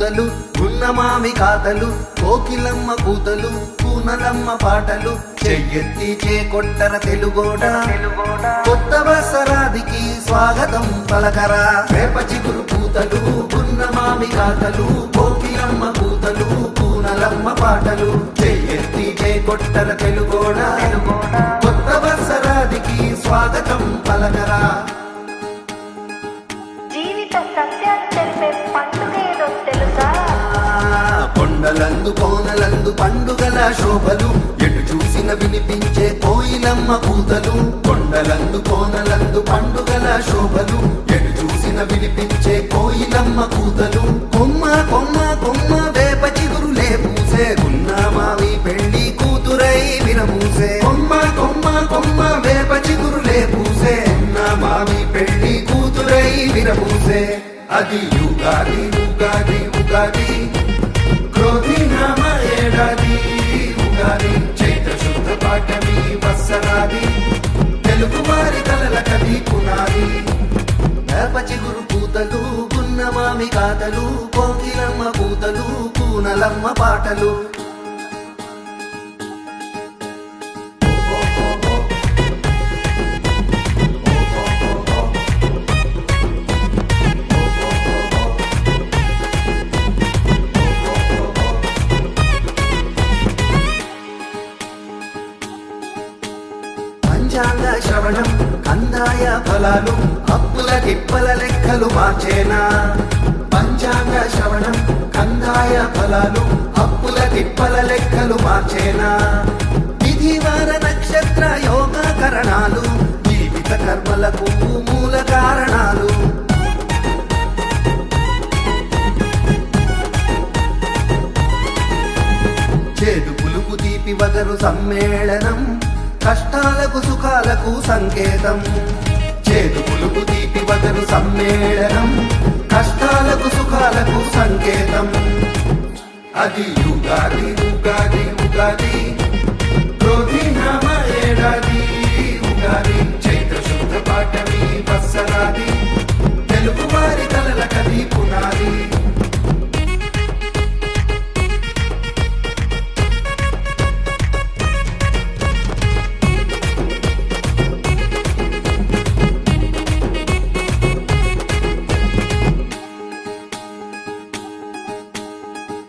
పూతలు గున్నమామి కాతలు కోకిలమ్మ కూతలు కూనలమ్మ పాటలు చెయ్యెత్తి చేకొట్టర తెలుగోడ కొత్త వసరాదికి స్వాగతం పలకరా వేప చిగురు పూతలు గున్నమామి కాతలు కోకిలమ్మ కూతలు కూనలమ్మ పాటలు చెయ్యెత్తి చేకొట్టర తెలుగోడ కొత్త వసరాదికి స్వాగతం పలకరా. కొండలందు కోనలందు పండుగల శోభలు ఎటు చూసిన వినిపించే కోయిలమ్మ కూతలు కొండలందు కోనలందు పండుగల శోభలు ఎటు చూసిన వినిపించే కోయిలమ్మ కూతలు కొమ్మ కొమ్మ కొమ్మ వేప చిగురులే పూసే గున్నమావి పెళ్లి కూతురై విరమూసే కొమ్మ కొమ్మ కొమ్మ వేప చిగురులే పూసే గున్నమావి పెళ్లి కూతురై విరమూసే అది యుగాది ఉగాది ఉగాది క్రోధినామ ఏడాది ఉగాది చైత్ర శుద్ధ పాఠమి వత్సరాది తెలుగు వారి కలల కది పునాది వేప చిగురు పూతలు గున్నమామి కాతలు కోకిలమ్మ కూతలు కూనలమ్మ పాటలు. పంచాంగ శ్రవణం కందాయ ఫలాలు అప్పుల తిప్పల లెక్కలు మార్చేనా పంచాంగ శ్రవణం కందాయ ఫలాలు అప్పుల తిప్పల లెక్కలు మార్చేనా విధివార నక్షత్ర యోగకరణాలు జీవిత కర్మలకు మూల కారణాలు చేదు పులుపు తీపి వగరు సమ్మేళనం కష్టాలకు సుఖాలకు సంకేతం చేదు పులుపు తీపి వగరు సమ్మేళనం కష్టాలకు సుఖాలకు సంకేతం అది యుగాది ఉగాది ఉగాది క్రోధినామ ఏడాది ఉగాది చైత్ర శుద్ధ పాఠమి వత్సరాది తెలుగు వారి కలల కది పునాది.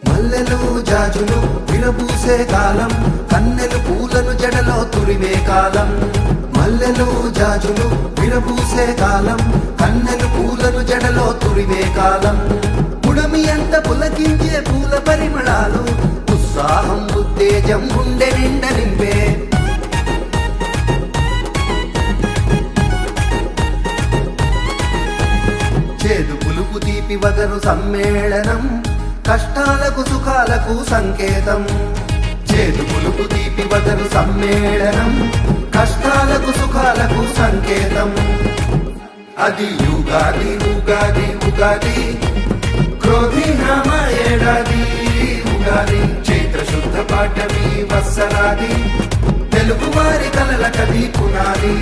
మల్లెలు జాజులు విరబూసే కాలం కన్నెలు పూలను జడలో తురిమే కాలం మల్లెలు జాజులు విరబూసే కాలం కన్నెలు పూలను జడలో తురిమే కాలం పుడమి అంత పులకించే పూల పరిమళాలు ఉత్సాహం ఉత్తేజం గుండె నిండ నింపే చేదు పులుపు తీపి వగరు సమ్మేళనం కష్టాలకు సుఖాలకు సంకేతం చేదు పులుపు తీపి వగరు సమ్మేళనం కష్టాలకు సుఖాలకు సంకేతం అది యుగాది ఉగాది ఉగాది క్రోధినామ ఏడాది ఉగాది చైత్ర శుద్ధ పాఠమి వత్సరాది తెలుగు వారి కలల కది పునాది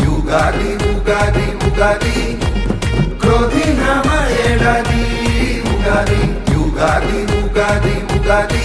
యుగాది ఉగాది ఉగాది క్రోధినామ ఏడాది ఉగాది యుగాది ఉగాది ఉగాది